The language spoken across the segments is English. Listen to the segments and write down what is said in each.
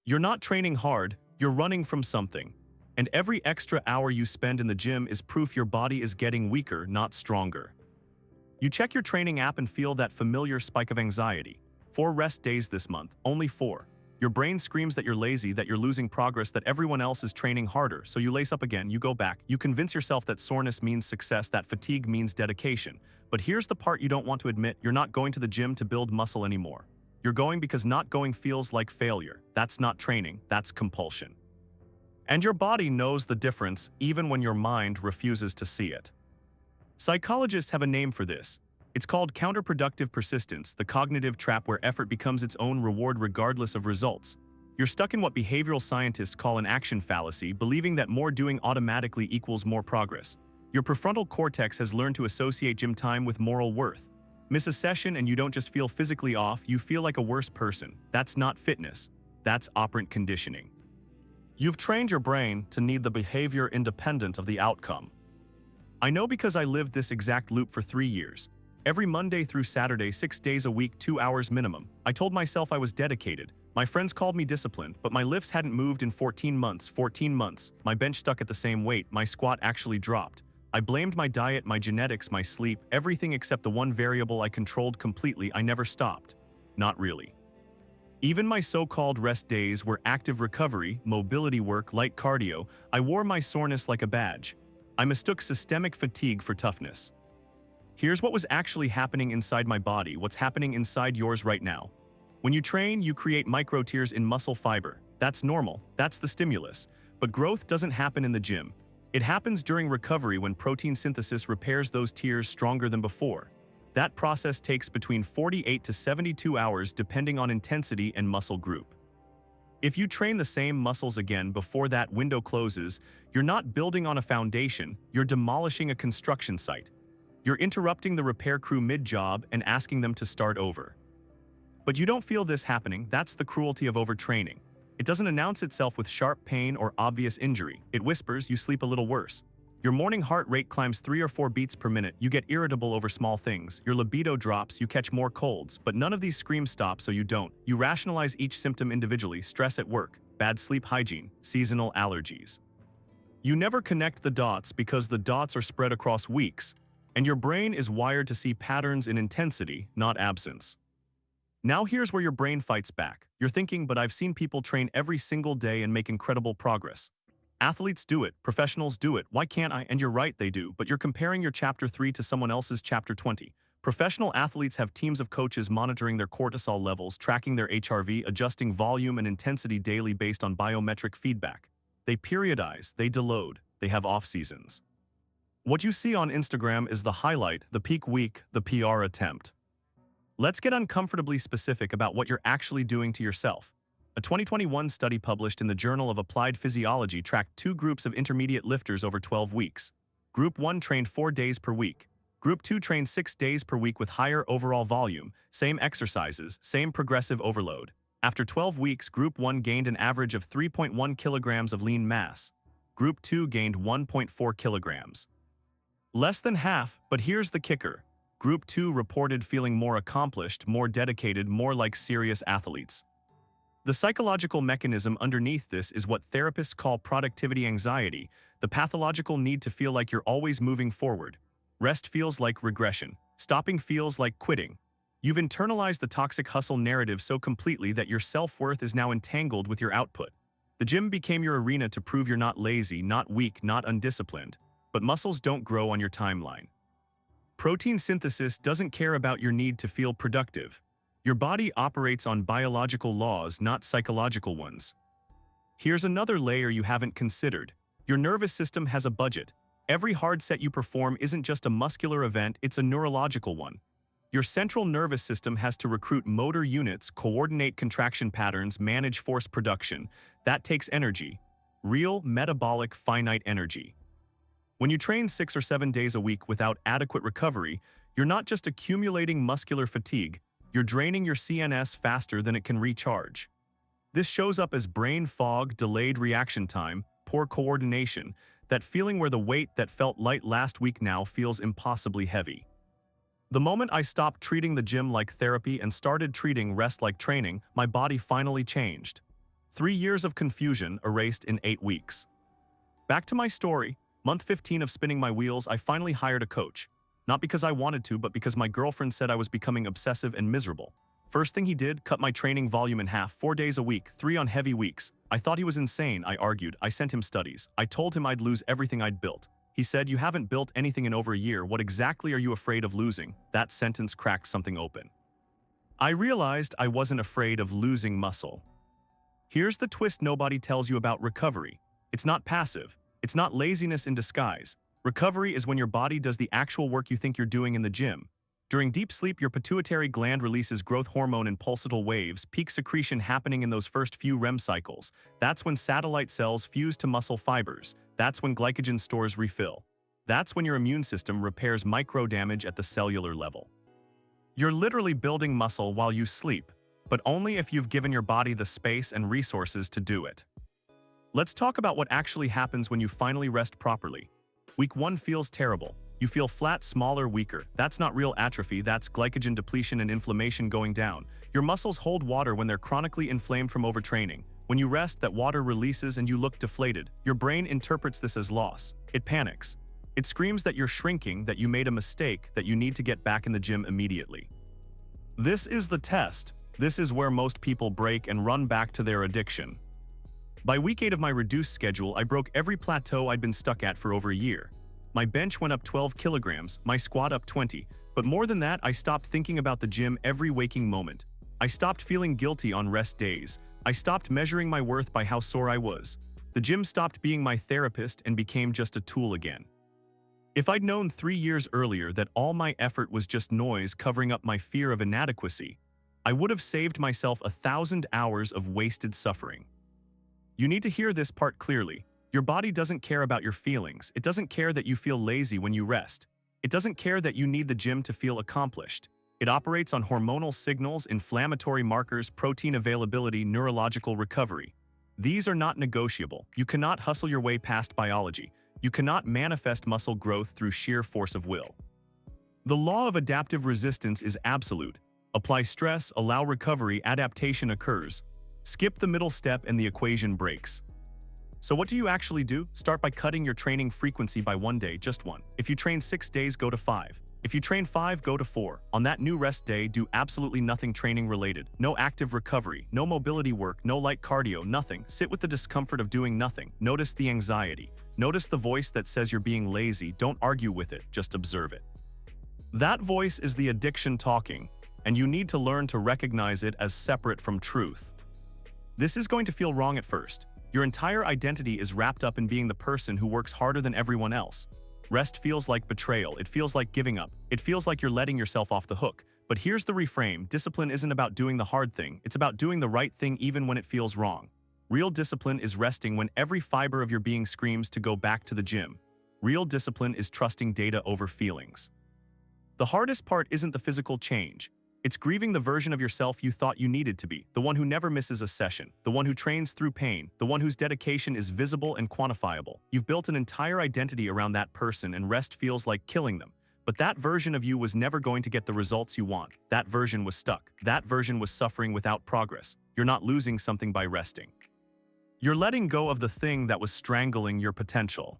You're not training hard, you're running from something. And every extra hour you spend in the gym is proof your body is getting weaker, not stronger. You check your training app and feel that familiar spike of anxiety. 4 rest days this month, only 4. Your brain screams that you're lazy, that you're losing progress, that everyone else is training harder, so you lace up again, you go back. You convince yourself that soreness means success, that fatigue means dedication. But here's the part you don't want to admit: you're not going to the gym to build muscle anymore. You're going because not going feels like failure. That's not training, that's compulsion. And your body knows the difference even when your mind refuses to see it. Psychologists have a name for this. It's called counterproductive persistence, the cognitive trap where effort becomes its own reward regardless of results. You're stuck in what behavioral scientists call an action fallacy, believing that more doing automatically equals more progress. Your prefrontal cortex has learned to associate gym time with moral worth. Miss a session and you don't just feel physically off, you feel like a worse person. That's not fitness. That's operant conditioning. You've trained your brain to need the behavior independent of the outcome. I know because I lived this exact loop for 3 years. Every Monday through Saturday, 6 days a week, 2 hours minimum. I told myself I was dedicated. My friends called me disciplined, but my lifts hadn't moved in 14 months. 14 months. My bench stuck at the same weight. My squat actually dropped. I blamed my diet, my genetics, my sleep, everything except the one variable I controlled completely. I never stopped. Not really. Even my so-called rest days were active recovery, mobility work, light cardio. I wore my soreness like a badge. I mistook systemic fatigue for toughness. Here's what was actually happening inside my body, what's happening inside yours right now. When you train, you create micro tears in muscle fiber. That's normal, that's the stimulus. But growth doesn't happen in the gym. It happens during recovery when protein synthesis repairs those tears stronger than before. That process takes between 48 to 72 hours depending on intensity and muscle group. If you train the same muscles again before that window closes, you're not building on a foundation, you're demolishing a construction site. You're interrupting the repair crew mid-job and asking them to start over. But you don't feel this happening. That's the cruelty of overtraining. It doesn't announce itself with sharp pain or obvious injury. It whispers, you sleep a little worse. Your morning heart rate climbs 3 or 4 beats per minute. You get irritable over small things. Your libido drops. You catch more colds. But none of these screams stop, so you don't. You rationalize each symptom individually: stress at work, bad sleep hygiene, seasonal allergies. You never connect the dots because the dots are spread across weeks, and your brain is wired to see patterns in intensity, not absence. Now here's where your brain fights back. You're thinking, but I've seen people train every single day and make incredible progress. Athletes do it, professionals do it, why can't I? And you're right, they do, but you're comparing your chapter 3 to someone else's chapter 20. Professional athletes have teams of coaches monitoring their cortisol levels, tracking their HRV, adjusting volume and intensity daily based on biometric feedback. They periodize, they deload, they have off seasons. What you see on Instagram is the highlight, the peak week, the PR attempt. Let's get uncomfortably specific about what you're actually doing to yourself. A 2021 study published in the Journal of Applied Physiology tracked 2 groups of intermediate lifters over 12 weeks. Group 1 trained 4 days per week. Group 2 trained 6 days per week with higher overall volume, same exercises, same progressive overload. After 12 weeks, Group 1 gained an average of 3.1 kilograms of lean mass. Group 2 gained 1.4 kilograms. Less than half, but here's the kicker. Group 2 reported feeling more accomplished, more dedicated, more like serious athletes. The psychological mechanism underneath this is what therapists call productivity anxiety, the pathological need to feel like you're always moving forward. Rest feels like regression. Stopping feels like quitting. You've internalized the toxic hustle narrative so completely that your self-worth is now entangled with your output. The gym became your arena to prove you're not lazy, not weak, not undisciplined. But muscles don't grow on your timeline. Protein synthesis doesn't care about your need to feel productive. Your body operates on biological laws, not psychological ones. Here's another layer you haven't considered. Your nervous system has a budget. Every hard set you perform isn't just a muscular event, it's a neurological one. Your central nervous system has to recruit motor units, coordinate contraction patterns, manage force production. That takes energy. Real, metabolic, finite energy. When you train 6 or 7 days a week without adequate recovery, you're not just accumulating muscular fatigue, you're draining your CNS faster than it can recharge. This shows up as brain fog, delayed reaction time, poor coordination, that feeling where the weight that felt light last week now feels impossibly heavy. The moment I stopped treating the gym like therapy and started treating rest like training, my body finally changed. 3 years of confusion erased in 8 weeks. Back to my story. Month 15 of spinning my wheels, I finally hired a coach. Not because I wanted to, but because my girlfriend said I was becoming obsessive and miserable. First thing he did, cut my training volume in half, 4 days a week, 3 on heavy weeks. I thought he was insane, I argued. I sent him studies. I told him I'd lose everything I'd built. He said, "You haven't built anything in over a year. What exactly are you afraid of losing?" That sentence cracked something open. I realized I wasn't afraid of losing muscle. Here's the twist nobody tells you about recovery. It's not passive. It's not laziness in disguise. Recovery is when your body does the actual work you think you're doing in the gym. During deep sleep, your pituitary gland releases growth hormone in pulsatile waves, peak secretion happening in those first few REM cycles. That's when satellite cells fuse to muscle fibers. That's when glycogen stores refill. That's when your immune system repairs micro-damage at the cellular level. You're literally building muscle while you sleep, but only if you've given your body the space and resources to do it. Let's talk about what actually happens when you finally rest properly. Week 1 feels terrible. You feel flat, smaller, weaker. That's not real atrophy, that's glycogen depletion and inflammation going down. Your muscles hold water when they're chronically inflamed from overtraining. When you rest, that water releases and you look deflated. Your brain interprets this as loss. It panics. It screams that you're shrinking, that you made a mistake, that you need to get back in the gym immediately. This is the test. This is where most people break and run back to their addiction. By week 8 of my reduced schedule, I broke every plateau I'd been stuck at for over a year. My bench went up 12 kilograms, my squat up 20. But more than that, I stopped thinking about the gym every waking moment. I stopped feeling guilty on rest days. I stopped measuring my worth by how sore I was. The gym stopped being my therapist and became just a tool again. If I'd known 3 years earlier that all my effort was just noise covering up my fear of inadequacy, I would have saved myself 1,000 hours of wasted suffering. You need to hear this part clearly. Your body doesn't care about your feelings. It doesn't care that you feel lazy when you rest. It doesn't care that you need the gym to feel accomplished. It operates on hormonal signals, inflammatory markers, protein availability, neurological recovery. These are not negotiable. You cannot hustle your way past biology. You cannot manifest muscle growth through sheer force of will. The law of adaptive resistance is absolute. Apply stress, allow recovery, adaptation occurs. Skip the middle step and the equation breaks. So what do you actually do? Start by cutting your training frequency by 1 day, just 1. If you train 6 days, go to 5. If you train 5, go to 4. On that new rest day, do absolutely nothing training related. No active recovery, no mobility work, no light cardio, nothing. Sit with the discomfort of doing nothing. Notice the anxiety. Notice the voice that says you're being lazy. Don't argue with it, just observe it. That voice is the addiction talking, and you need to learn to recognize it as separate from truth. This is going to feel wrong at first. Your entire identity is wrapped up in being the person who works harder than everyone else. Rest feels like betrayal. It feels like giving up. It feels like you're letting yourself off the hook. But here's the reframe. Discipline isn't about doing the hard thing. It's about doing the right thing even when it feels wrong. Real discipline is resting when every fiber of your being screams to go back to the gym. Real discipline is trusting data over feelings. The hardest part isn't the physical change. It's grieving the version of yourself you thought you needed to be, the one who never misses a session, the one who trains through pain, the one whose dedication is visible and quantifiable. You've built an entire identity around that person and rest feels like killing them. But that version of you was never going to get the results you want. That version was stuck. That version was suffering without progress. You're not losing something by resting. You're letting go of the thing that was strangling your potential.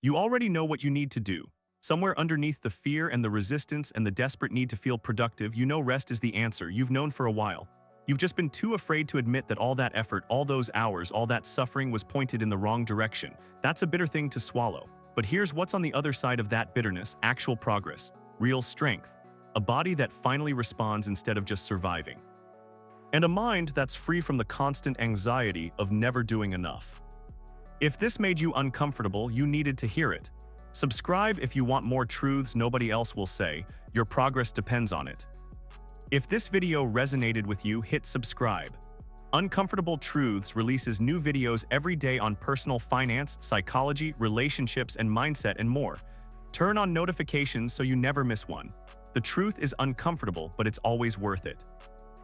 You already know what you need to do. Somewhere underneath the fear and the resistance and the desperate need to feel productive, you know rest is the answer you've known for a while. You've just been too afraid to admit that all that effort, all those hours, all that suffering was pointed in the wrong direction. That's a bitter thing to swallow. But here's what's on the other side of that bitterness: actual progress, real strength, a body that finally responds instead of just surviving, and a mind that's free from the constant anxiety of never doing enough. If this made you uncomfortable, you needed to hear it. Subscribe if you want more truths nobody else will say. Your progress depends on it. If this video resonated with you, hit subscribe. Uncomfortable Truths releases new videos every day on personal finance, psychology, relationships, and mindset, and more. Turn on notifications so you never miss one. The truth is uncomfortable, but it's always worth it.